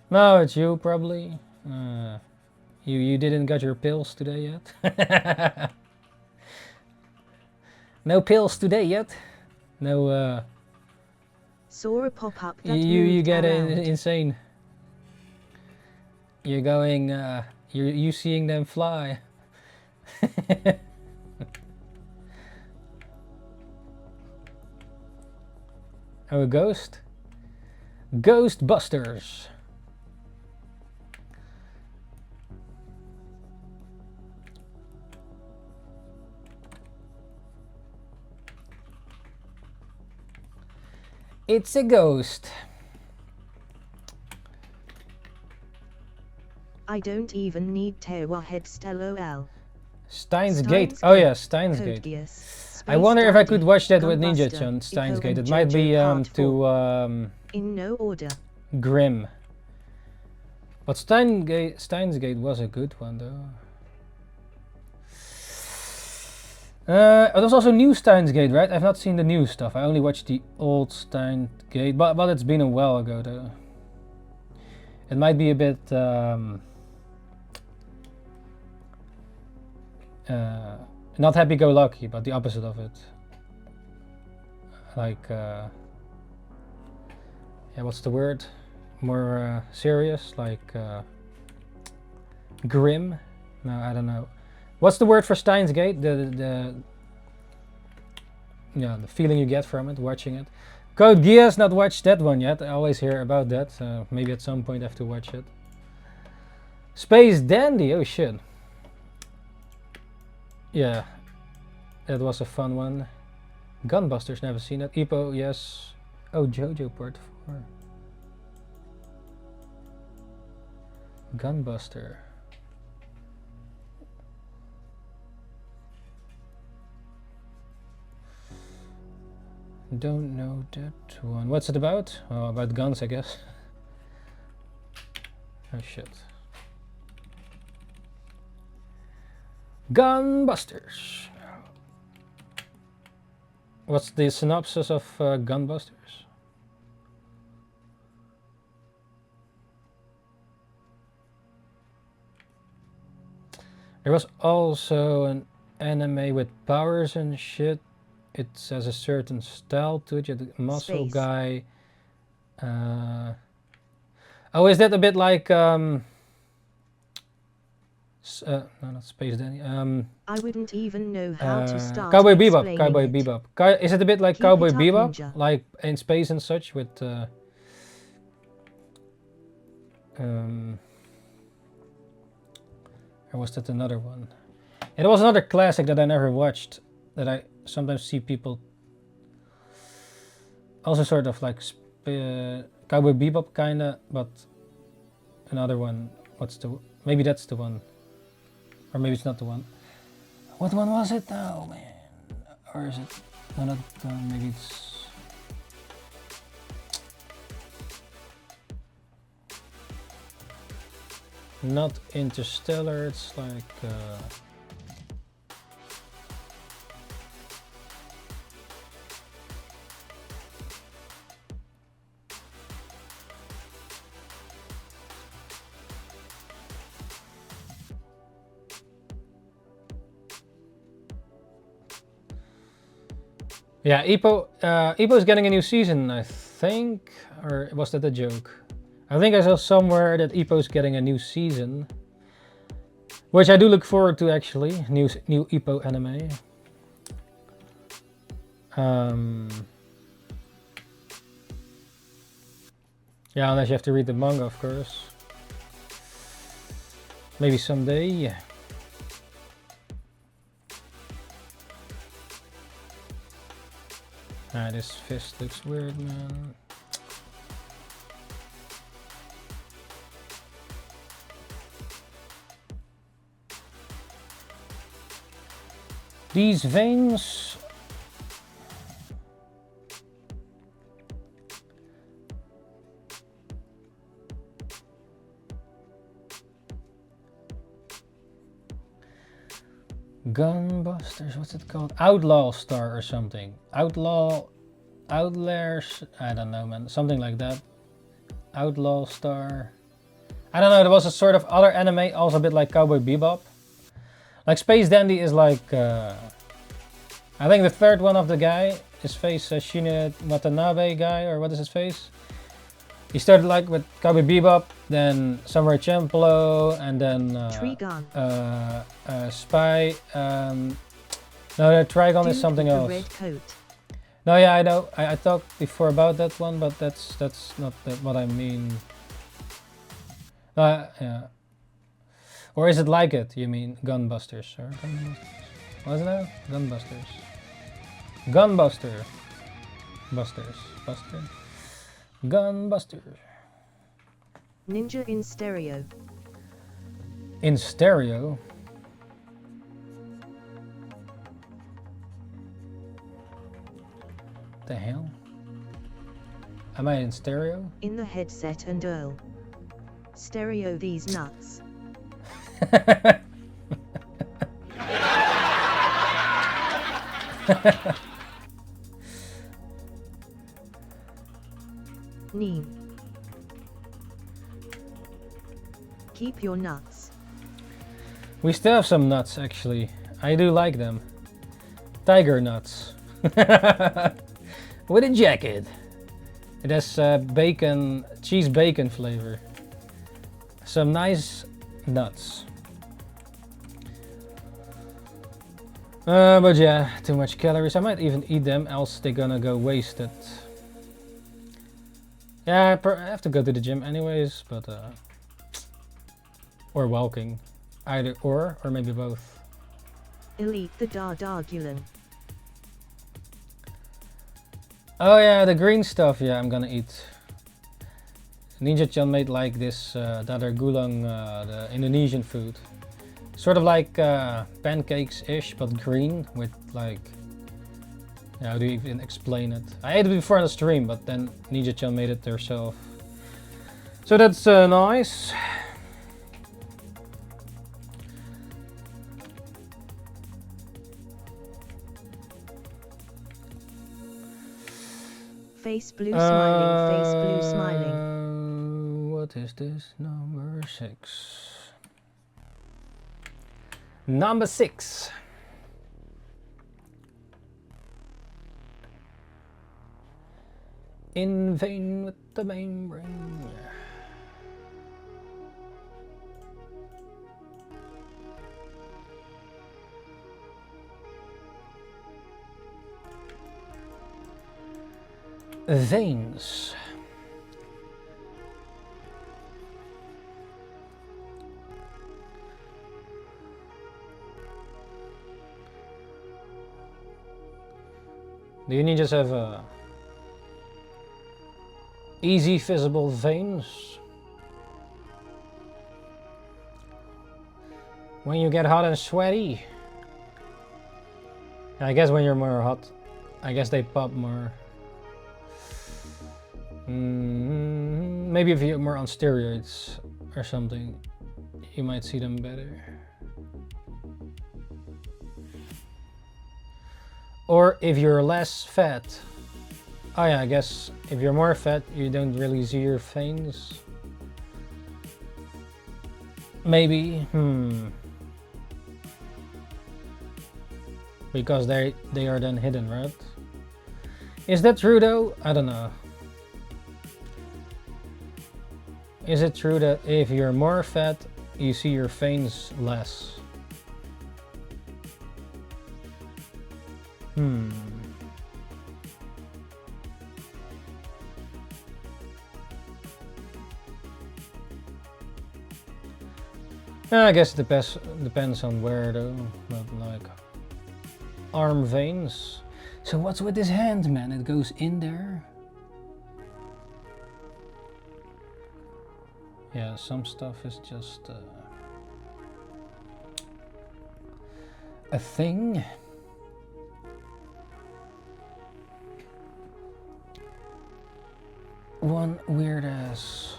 No, it's you probably. You didn't get your pills today yet. No pills today yet. No. Saw a pop-up that You moved get around. insane. You're going. You seeing them fly. Oh, a ghost. Ghostbusters. It's a ghost. I don't even need Tewa head LOL. Steins Gate. Oh yeah, Steins Gate. I wonder if I could watch that with Ninja-chan. Steins Gate. It might be too in no order. grim. But Steins Gate was a good one though. It was also new Steins Gate, right? I've not seen the new stuff. I only watched the old Steins Gate, but it's been a while ago though. It might be a bit not happy-go-lucky, but the opposite of it. Like yeah, what's the word? More serious, like grim? No, I don't know. What's the word for Steins Gate? The feeling you get from it, watching it. Code Geass, not watched that one yet. I always hear about that. Maybe at some point I have to watch it. Space Dandy, oh shit. Yeah, that was a fun one. Gunbusters, never seen it. Ippo, yes. Oh, JoJo Part 4. Gunbuster. Don't know that one. What's it about? Oh, about guns, I guess. Oh shit. Gunbusters. What's the synopsis of Gunbusters? There was also an anime with powers and shit. It has a certain style to it. You have a muscle Space. guy. Oh, is that a bit like no, not Space Danny. I wouldn't even know how to start Cowboy Bebop. explaining Cowboy it. Bebop. Is it a bit like Keep Cowboy it up, Bebop, ninja. like in space and such, with or was that another one? It was another classic that I never watched, that I sometimes see people Also sort of like Cowboy Bebop kinda, but another one. What's the? Maybe that's the one, or maybe it's not the one. What one was it now, man? Or is it? No, not maybe it's. Not Interstellar. It's like. Yeah, Ippo is getting a new season, I think, or was that a joke? I think I saw somewhere that Ippo is getting a new season, which I do look forward to actually. New Ippo anime. Yeah, unless you have to read the manga, of course. Maybe someday. Ah, this fist looks weird, man. These veins. Gunbusters, what's it called? Outlaw Star or something. Outlaws, I don't know, man. Something like that. Outlaw Star. I don't know, there was a sort of other anime, also a bit like Cowboy Bebop. Like Space Dandy is like, I think the third one of the guy, his face, Shine Watanabe guy, or what is his face? He started like with Cowboy Bebop, then Samurai Champloo, and then Trigon. Spy. No, the Trigon is something else. Red coat. No, yeah, I know. I talked before about that one, but that's not what I mean. Yeah. Or is it like it? You mean Gunbusters? Or Gunbusters? What's it now? Gunbusters. Gunbuster. Busters. Buster. Gunbuster. Ninja in stereo. In stereo? The hell? Am I in stereo? In the headset and Earl. Stereo these nuts. Neem. Keep your nuts. We still have some nuts actually. I do like them. Tiger nuts. With a jacket. It has bacon, cheese bacon flavor. Some nice nuts. But yeah, too much calories. I might even eat them, else they're gonna go wasted. Yeah, I have to go to the gym anyways, but or walking. Either or maybe both. Elite the Dardargulan. Oh yeah, the green stuff, yeah, I'm gonna eat. Ninja-chan made like this dadar gulang, the Indonesian food. Sort of like pancakes-ish, but green with like... Yeah, how do you even explain it? I ate it before on the stream, but then Ninja-chan made it herself. So that's nice. Face blue smiling, face blue smiling. What is this? Number 6. Number 6. In vain with the main ring. Veins. Do you ninjas have Easy visible veins. When you get hot and sweaty. I guess when you're more hot, I guess they pop more. Maybe if you're more on steroids or something, you might see them better. Or if you're less fat. Oh yeah, I guess if you're more fat, you don't really see your veins. Maybe, because they are then hidden, right? Is that true though? I don't know. Is it true that if you're more fat, you see your veins less? I guess it depends on where though, but like arm veins. So what's with this hand, man? It goes in there? Yeah, some stuff is just a thing. One weird ass.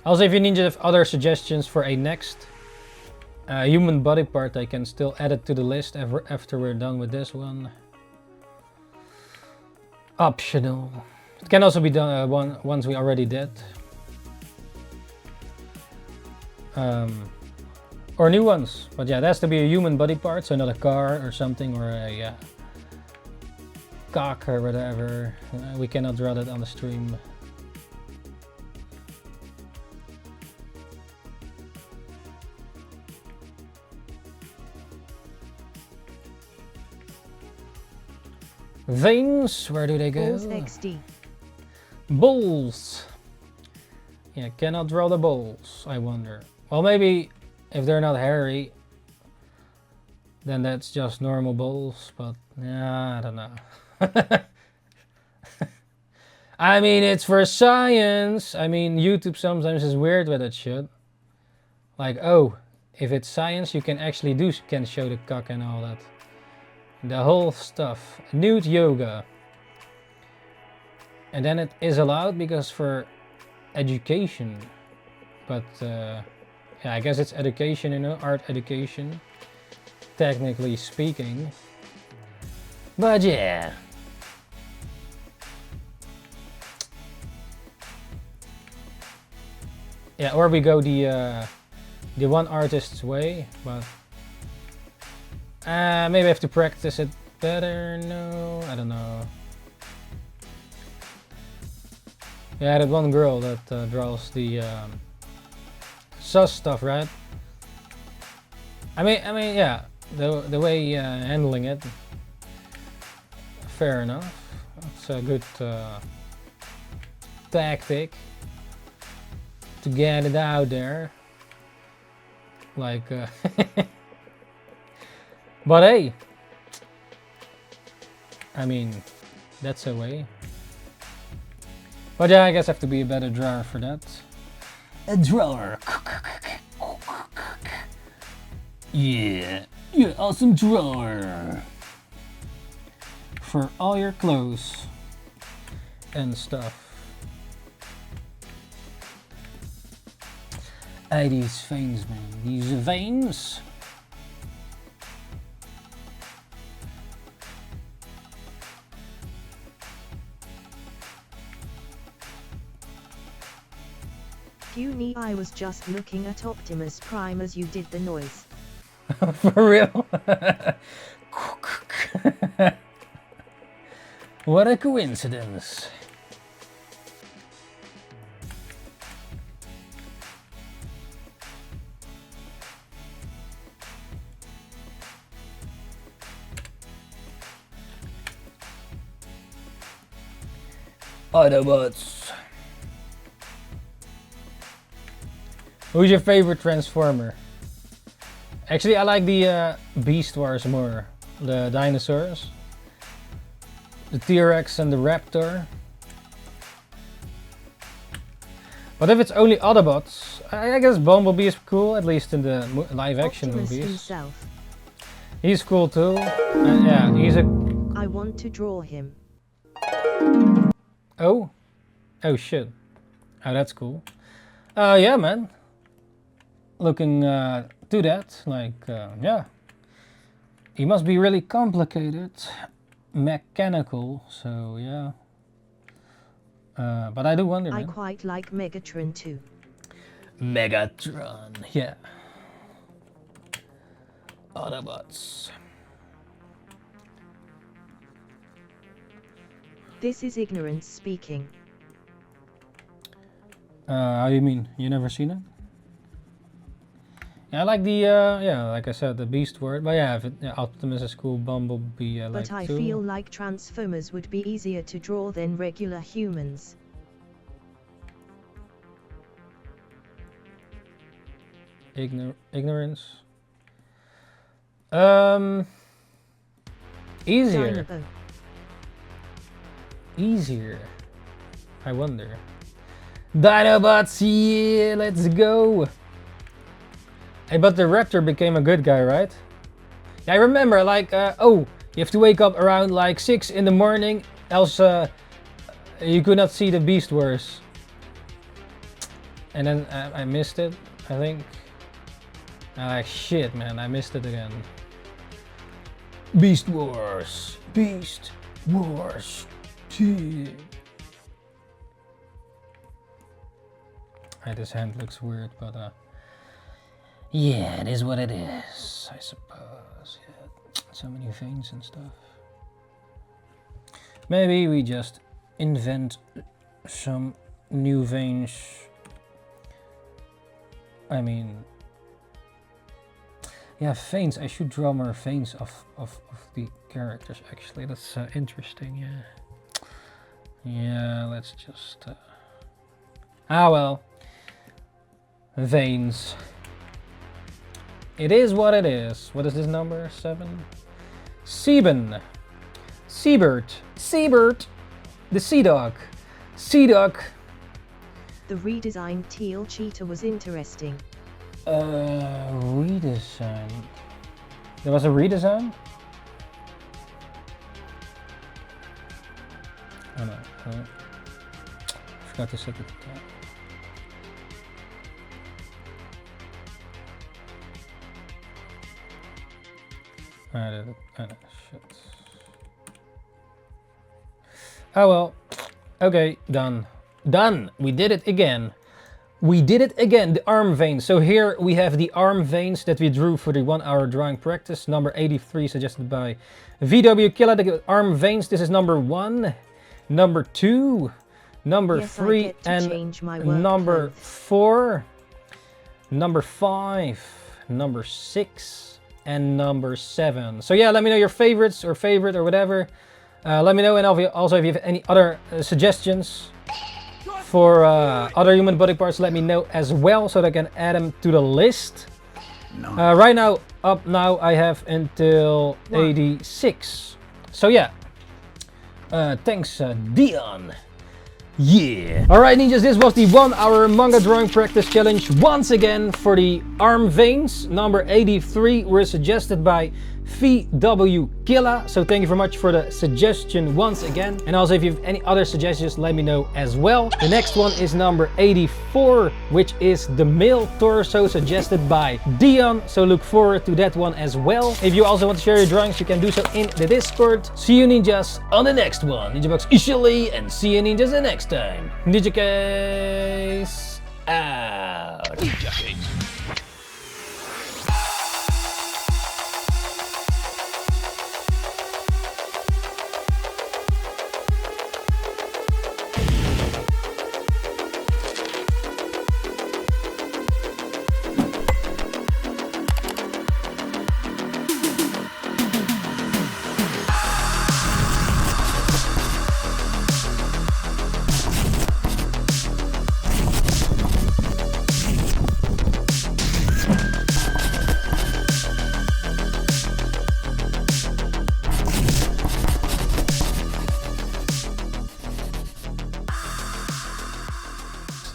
Also, if you need other suggestions for a next human body part, I can still add it to the list after we're done with this one. Optional. It can also be done once we already did. Or new ones. But yeah, it has to be a human body part, so not a car or something, or a cock or whatever. We cannot draw that on the stream. Veins, where do they go? Balls XD. Balls. Yeah, cannot draw the balls, I wonder. Well, maybe if they're not hairy, then that's just normal balls, but yeah, I don't know. I mean, it's for science. I mean, YouTube sometimes is weird with that shit. Like, oh, if it's science, you can actually can show the cock and all that. The whole stuff. Nude yoga. And then it is allowed because for education. But yeah, I guess it's education, you know, art education. Technically speaking. But yeah. Yeah, or we go the one artist's way, but maybe I have to practice it better. No, I don't know. Yeah, that one girl that draws the sus stuff, right? I mean, yeah, the way handling it. Fair enough. It's a good tactic to get it out there. Like, but hey, I mean, that's a way. But yeah, I guess I have to be a better drawer for that. A drawer. Yeah, you're awesome drawer. For all your clothes and stuff. These veins, man. These veins. Puny, I was just looking at Optimus Prime as you did the noise. For real? What a coincidence. Autobots. Who's your favorite Transformer? Actually, I like the Beast Wars more. The dinosaurs. The T-Rex and the Raptor. But if it's only Autobots, I guess Bumblebee is cool, at least in the live action Optimus movies. Himself. He's cool too. Yeah, he's a... I want to draw him. Oh? Oh shit. Oh, that's cool. Yeah, man. Looking to that, like, yeah. He must be really complicated. Mechanical, so yeah. But I do wonder, man. I quite like Megatron too. Megatron, yeah. Autobots. This is ignorance speaking. How do you mean? You never seen it? Yeah, I like the, yeah, like I said, the Beast word. But yeah, if it, yeah, Optimus is cool, Bumblebee I like But I too. feel like Transformers would be easier to draw than regular humans. Ignorance. Easier. Dynamo. Easier. I wonder. Dinobots, yeah, let's go. Hey, but the Raptor became a good guy, right? Yeah, I remember, like, oh, you have to wake up around like 6 in the morning, else you could not see the Beast Wars. And then I missed it, I think. Shit, man, I missed it again. Beast Wars. Beast Wars. This hand looks weird, but yeah, it is what it is, I suppose. Yeah, so many veins and stuff. Maybe we just invent some new veins. I mean, yeah, veins. I should draw more veins of the characters, actually. That's interesting, yeah. Yeah, let's just... well. Veins. It is what it is. What is this number? 7? Sieben. Siebert. Siebert. The Sea Dog. Sea Dog. The redesigned teal cheetah was interesting. Redesign. There was a redesign? Oh no. I forgot to set it to that. Shit. Oh well. Okay, done. Done! We did it again. We did it again, the arm veins. So here we have the arm veins that we drew for the 1-hour drawing practice. Number 83, suggested by VW Killer. The arm veins, this is number 1, number 2, number 3, and number 4, number 5, number 6, and number 7. So yeah, let me know your favorites or favorite or whatever. Let me know, and also if you have any other suggestions for other human body parts, let me know as well so that I can add them to the list. Right now, up now, I have until 86. So yeah, thanks Dion. Yeah. Alright ninjas, this was the 1-hour manga drawing practice challenge once again for the arm veins. Number 83 were suggested by VW Killa. So thank you very much for the suggestion once again. And also if you have any other suggestions, let me know as well. The next one is number 84, which is the male torso, suggested by Dion. So look forward to that one as well. If you also want to share your drawings, you can do so in the Discord. See you ninjas on the next one. NINJABOX ishhh, and see you ninjas the next time. Ninjakees out. Ninjakees.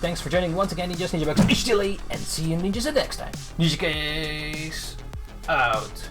Thanks for joining once again, Ninjas, NINJABOX, and see you ninjas next time. Ninjakees out.